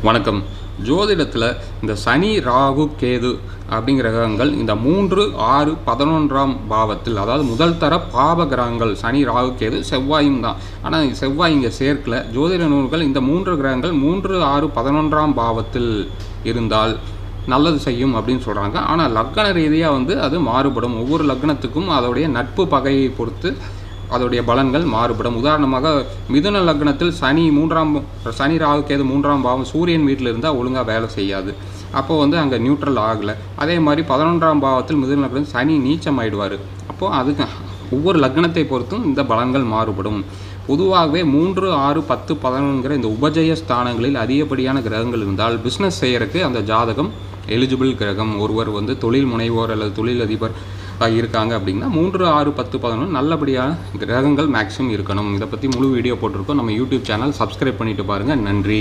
வணக்கம். ஜோதிடத்தில் இந்த சனி, ராகு, கேது அப்படிங்கிற கிரகங்கள் இந்த 3, 6, 11ஆம் பாவத்தில், அதாவது முதல் தர பாவ கிரகங்கள் சனி, ராகு, கேது, செவ்வாயும் தான். ஆனால் செவ்வாய் இங்கே சேர்க்கல. ஜோதிட நூல்கள் இந்த 3 கிரகங்கள் 3, 6, 11ஆம் பாவத்தில் இருந்தால் நல்லது செய்யும் அப்படின்னு சொல்கிறாங்க. ஆனால் லக்ன ரீதியாக அது மாறுபடும். ஒவ்வொரு லக்னத்துக்கும் அதோடைய நட்பு பகையை பொறுத்து அதோடைய பலன்கள் மாறுபடும். உதாரணமாக மிதுன லக்னத்தில் சனி, ராகு, கேது 3ஆம் பாவம் சூரியன் வீட்டில் இருந்தால் ஒழுங்காக வேலை செய்யாது. அப்போது அங்கே நியூட்ரல் ஆகலை. அதே மாதிரி 11ஆம் பாவத்தில் மிதுன லக்னத்தில் சனி நீச்சம் ஆகிடுவார். அப்போது அதுக்கு ஒவ்வொரு லக்னத்தை பொறுத்தும் இந்த பலன்கள் மாறுபடும். பொதுவாகவே 3, 6, 10, 11 இந்த உபஜய ஸ்தானங்களில் அதிகப்படியான கிரகங்கள் இருந்தால் பிஸ்னஸ் செய்கிறதுக்கு அந்த ஜாதகம் எலிஜிபிள் கிரகம். ஒருவர் தொழில் முனைவோர் அல்லது தொழிலதிபர் இருக்காங்க அப்படின்னா 3, 6, 10, 11 நல்லபடியான கிரகங்கள் மேக்ஸிமம் இருக்கணும். இதை பற்றி முழு வீடியோ போட்டிருக்கோம். நம்ம யூடியூப் சேனல் சப்ஸ்கிரைப் பண்ணிட்டு பாருங்கள். நன்றி.